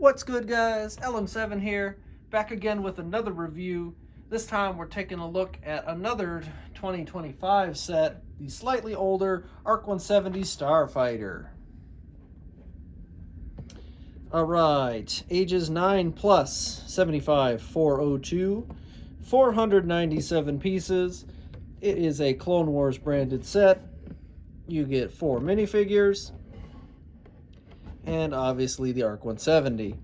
What's good, guys? LM7 here, back again with another review. This time we're taking a look at another 2025 set, the slightly older ARC-170 Starfighter. Alright, ages 9 plus, 75,402, 497 pieces. It is a Clone Wars branded set. You get 4 minifigures, and obviously the ARC-170.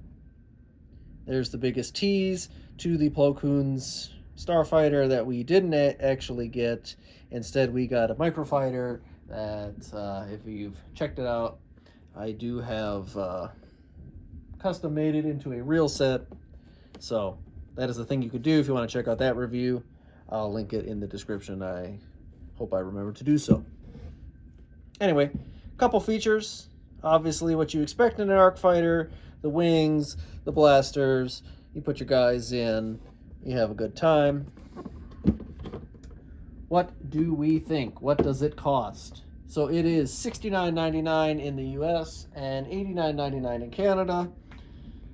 There's the biggest tease to the Plo Koon's Starfighter that we didn't actually get. Instead, we got a microfighter that, if you've checked it out, I do have custom made it into a real set. So that is the thing you could do if you want to check out that review. I'll link it in the description. I hope I remember to do so. Anyway, a couple features. Obviously, what you expect in an ARC fighter, the wings, the blasters. You put your guys in, you have a good time. What do we think? What does it cost? So it is $69.99 in the US and $89.99 in Canada.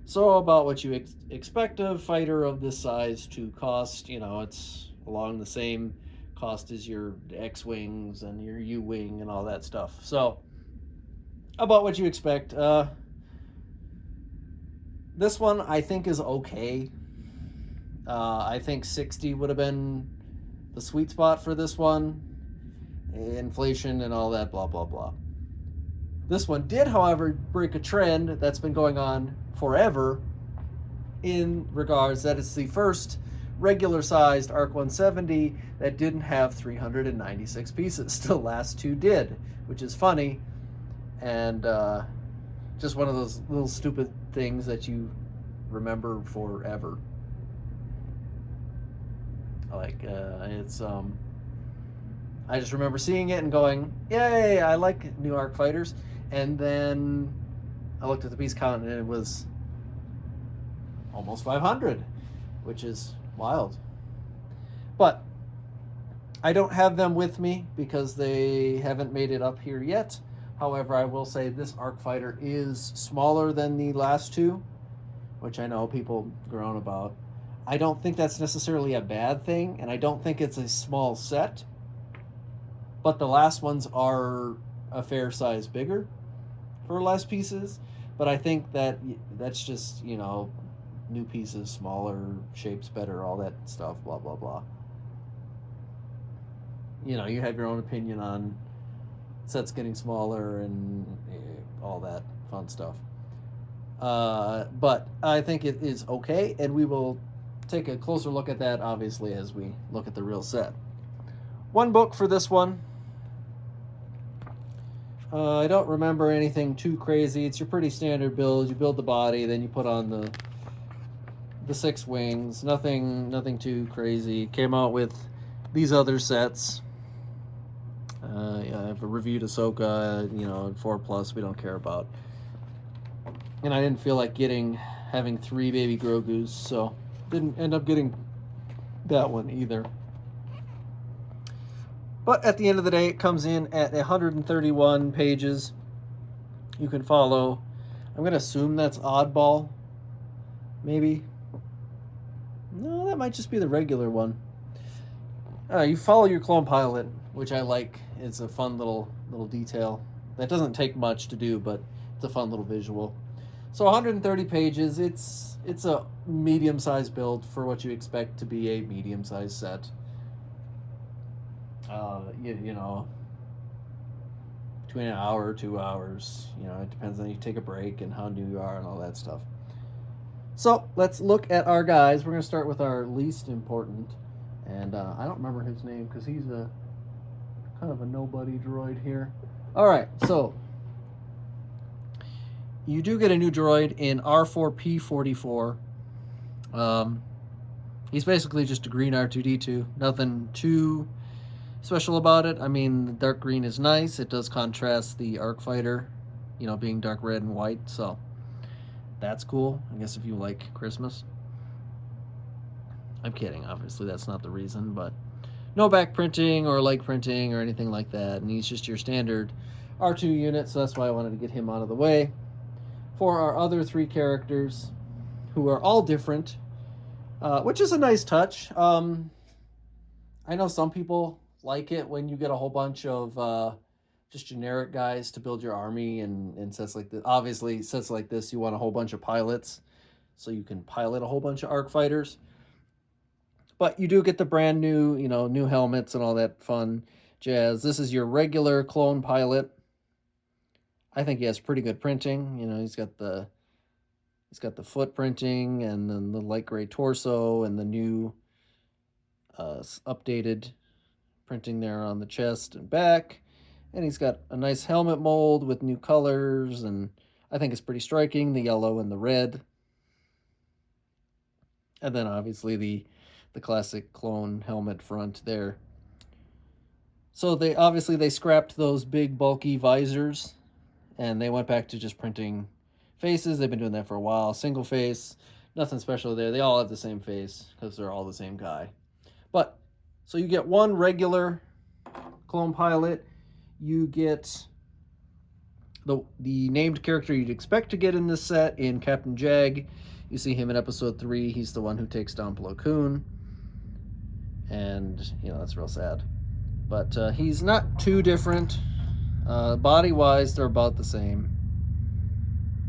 So about what you expect a fighter of this size to cost. You know, it's along the same cost as your X-Wings and your U-Wing and all that stuff. So about what you expect. This one I think is okay. I think 60 would have been the sweet spot for this one. Inflation and all that, blah, blah, blah. This one did, however, break a trend that's been going on forever in regards that it's the first regular-sized ARC-170 that didn't have 396 pieces. The last two did, which is funny. And just one of those little stupid things that you remember forever. Like, it's, I just remember seeing it and going, yay, I like new ARC fighters. And then I looked at the piece count and it was almost 500, which is wild. But I don't have them with me because they haven't made it up here yet. However, I will say this ARC fighter is smaller than the last two, which I know people groan about. I don't think that's necessarily a bad thing, and I don't think it's a small set. But the last ones are a fair size bigger for less pieces. But I think that that's just, you know, new pieces, smaller, shapes better, all that stuff, blah, blah, blah. You know, you have your own opinion on sets getting smaller and all that fun stuff. But I think it is okay, and we will take a closer look at that, obviously, as we look at the real set. One book for this one. I don't remember anything too crazy. It's your pretty standard build. You build the body, then you put on the 6 wings. Nothing too crazy. Came out with these other sets. I have a reviewed Ahsoka, you know, 4+ we don't care about. And I didn't feel like having 3 baby Grogus, so didn't end up getting that one either. But at the end of the day, it comes in at 131 pages. You can follow. I'm going to assume that's oddball, maybe. No, that might just be the regular one. You follow your clone pilot, which I like. It's a fun little detail. That doesn't take much to do, but it's a fun little visual. So 130 pages. It's a medium-sized build for what you expect to be a medium-sized set. You know, between an hour or 2 hours. You know, it depends on you take a break and how new you are and all that stuff. So let's look at our guys. We're going to start with our least important. And I don't remember his name because he's a kind of a nobody droid here. All right, so you do get a new droid in R4P44. He's basically just a green R2-D2. Nothing too special about it. I mean, the dark green is nice. It does contrast the ARC fighter, you know, being dark red and white. So that's cool, I guess, if you like Christmas. I'm kidding, obviously that's not the reason, but no back printing or leg printing or anything like that, and he's just your standard R2 unit, so that's why I wanted to get him out of the way. for our other 3 characters, who are all different, which is a nice touch. I know some people like it when you get a whole bunch of just generic guys to build your army, and sets like this. Obviously, sets like this, you want a whole bunch of pilots, so you can pilot a whole bunch of ARC fighters. But you do get the brand new, new helmets and all that fun jazz. This is your regular clone pilot. I think he has pretty good printing. He's got the foot printing, and then the light gray torso, and the new updated printing there on the chest and back. And he's got a nice helmet mold with new colors, and I think it's pretty striking, the yellow and the red. And then obviously the classic clone helmet front there. So they scrapped those big bulky visors, and they went back to just printing faces. They've been doing that for a while. Single face, nothing special there. They all have the same face because they're all the same guy. But so you get one regular clone pilot. You get the named character you'd expect to get in this set in Captain Jag. You see him in episode 3. He's the one who takes down Plo Koon. And, that's real sad. But he's not too different. Body-wise, they're about the same.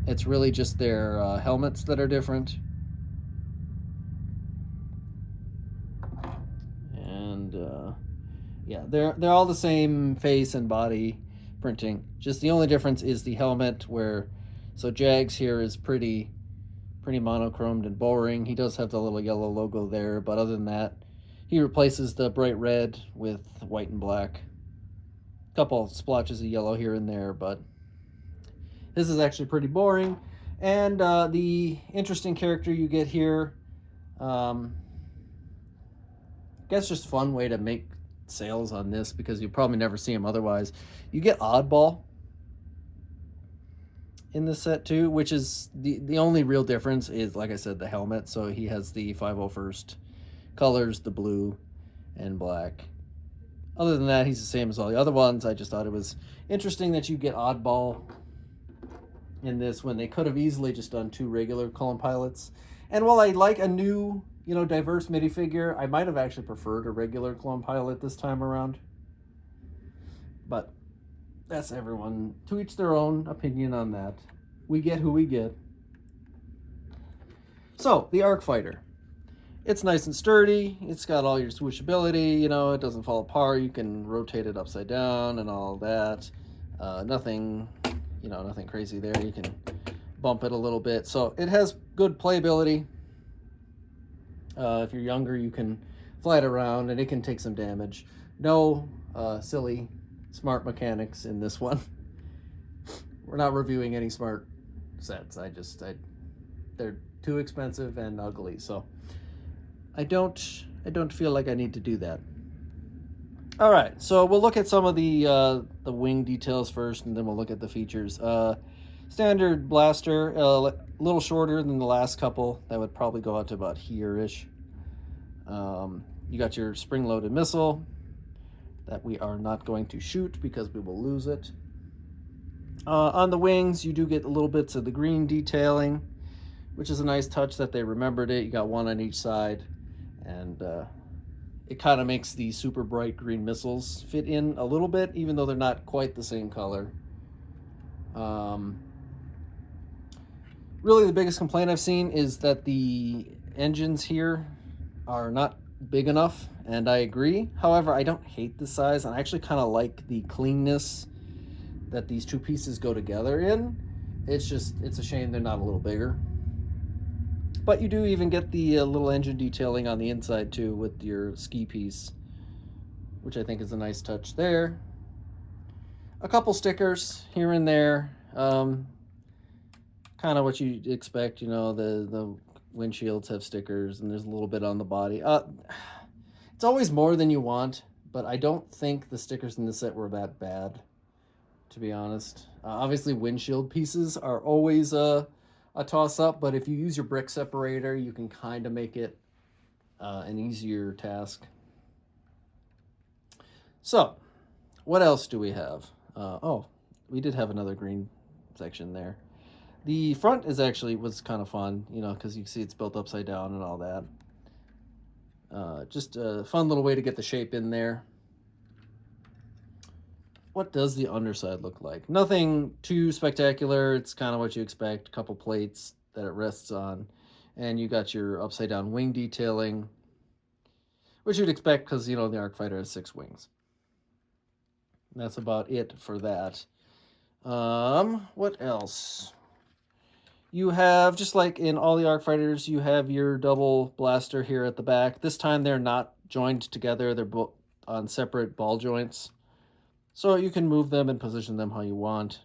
It's really just their helmets that are different. And, they're all the same face and body printing. Just the only difference is the helmet, so Jags here is pretty monochromed and boring. He does have the little yellow logo there, but other than that, he replaces the bright red with white and black. A couple splotches of yellow here and there, but this is actually pretty boring. And the interesting character you get here, I guess just fun way to make sales on this, because you probably never see him otherwise. You get Oddball in this set too, which is the only real difference is, like I said, the helmet. So he has the 501st colors, the blue and black. Other than that, he's the same as all the other ones. I just thought it was interesting that you get Oddball in this when they could have easily just done 2 regular clone pilots. And while I like a new, diverse MIDI figure, I might have actually preferred a regular clone pilot this time around. But that's everyone, to each their own opinion on that. We get who we get. So, the ARC Fighter. It's nice and sturdy. It's got all your swooshability. It doesn't fall apart. You can rotate it upside down and all that. Nothing crazy there. You can bump it a little bit. So it has good playability. If you're younger, you can fly it around, and it can take some damage. No silly smart mechanics in this one. We're not reviewing any smart sets. They're too expensive and ugly. So I don't feel like I need to do that. All right, so we'll look at some of the wing details first, and then we'll look at the features. Standard blaster, a little shorter than the last couple. That would probably go out to about here-ish. You got your spring-loaded missile that we are not going to shoot because we will lose it. On the wings, you do get a little bits of the green detailing, which is a nice touch that they remembered it. You got one on each side, and it kind of makes the super bright green missiles fit in a little bit, even though they're not quite the same color. Really, the biggest complaint I've seen is that the engines here are not big enough, and I agree. However, I don't hate the size, and I actually kind of like the cleanness that these 2 pieces go together in. It's a shame they're not a little bigger. But you do even get the little engine detailing on the inside too with your ski piece, which I think is a nice touch there. A couple stickers here and there, kind of what you'd expect. The windshields have stickers, and there's a little bit on the body. It's always more than you want, but I don't think the stickers in this set were that bad, to be honest. Obviously, windshield pieces are always a toss-up, but if you use your brick separator, you can kind of make it an easier task. So, what else do we have? We did have another green section there. The front was kind of fun, you know, because you can see it's built upside down and all that. Just a fun little way to get the shape in there. What does the underside look like? Nothing too spectacular. It's kind of what you expect. A couple plates that it rests on. And you got your upside down wing detailing, which you'd expect because, you know, the ARC-Fighter has 6 wings. And that's about it for that. What else? You have, just like in all the ARC-Fighters, you have your double blaster here at the back. This time they're not joined together. They're both on separate ball joints. So you can move them and position them how you want.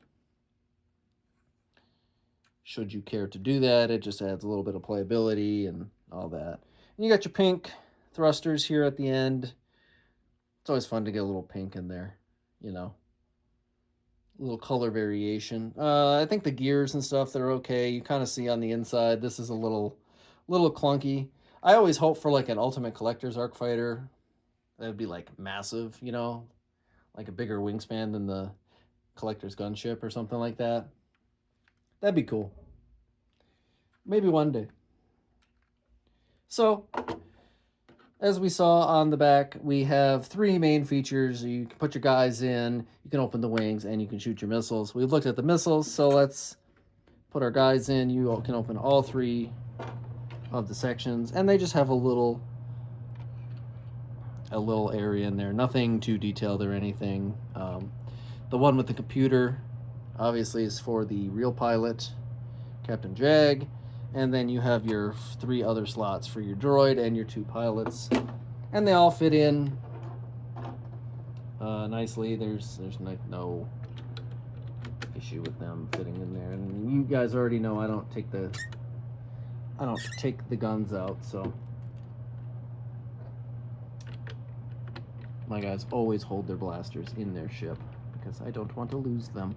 Should you care to do that, it just adds a little bit of playability and all that. And you got your pink thrusters here at the end. It's always fun to get a little pink in there, you know. A little color variation. I think the gears and stuff, they're okay. You kind of see on the inside, this is a little clunky. I always hope for like an Ultimate Collector's ARC Fighter. That would be like massive, you know, like a bigger wingspan than the Collector's Gunship or something like that. That'd be cool. Maybe one day. So, as we saw on the back, we have 3 main features. You can put your guys in, you can open the wings, and you can shoot your missiles. We've looked at the missiles, so let's put our guys in. You can open all 3 of the sections, and they just have a little area in there. Nothing too detailed or anything. The one with the computer, obviously, is for the real pilot, Captain Jag. And then you have your 3 other slots for your droid and your 2 pilots. And they all fit in nicely. There's no issue with them fitting in there. And you guys already know I don't take the guns out, so my guys always hold their blasters in their ship because I don't want to lose them.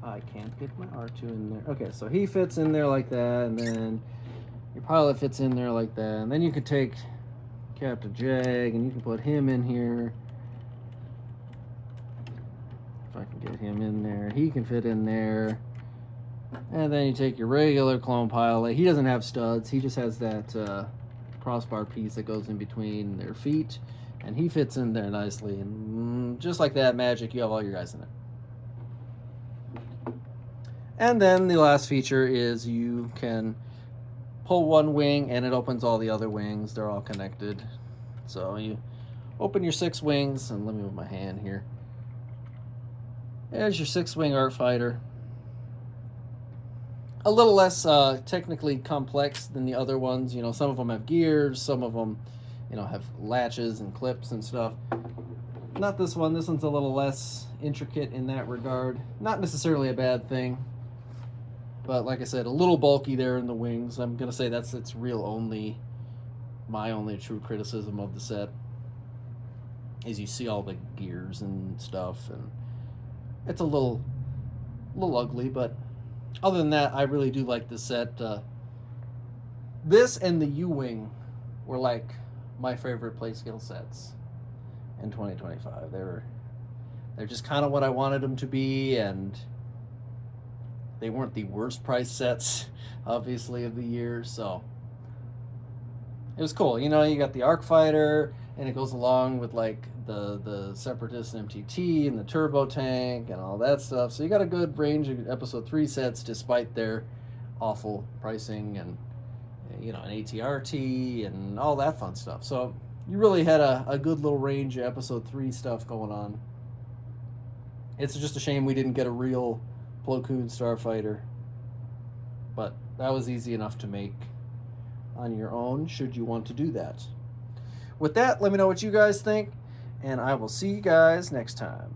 I can't get my R2 in there. Okay, so he fits in there like that, and then your pilot fits in there like that, and then you can take Captain Jag and you can put him in here. If I can get him in there, he can fit in there. And then you take your regular clone pilot. He doesn't have studs, he just has that crossbar piece that goes in between their feet, and he fits in there nicely. And just like that, magic, you have all your guys in there. And then the last feature is you can pull one wing and it opens all the other wings. They're all connected. So you open your 6 wings, and let me move my hand here. There's your 6-wing ARC Fighter. A little less technically complex than the other ones. You know, some of them have gears, some of them, you know, have latches and clips and stuff. Not this one. This one's a little less intricate in that regard. Not necessarily a bad thing. But like I said, a little bulky there in the wings. I'm going to say that's its my only true criticism of the set. Is you see all the gears and stuff, and it's a little ugly, but other than that, I really do like this set. This and the U-Wing were like my favorite Playscale sets in 2025. They're just kind of what I wanted them to be, and they weren't the worst price sets, obviously, of the year, so it was cool. You know, you got the ARC Fighter, and it goes along with like the Separatist MTT and the turbo tank and all that stuff. So you got a good range of Episode 3 sets, despite their awful pricing and, you know, an ATRT and all that fun stuff. So you really had a good little range of Episode 3 stuff going on. It's just a shame we didn't get a real Plo Koon Starfighter, but that was easy enough to make on your own, should you want to do that. With that, let me know what you guys think, and I will see you guys next time.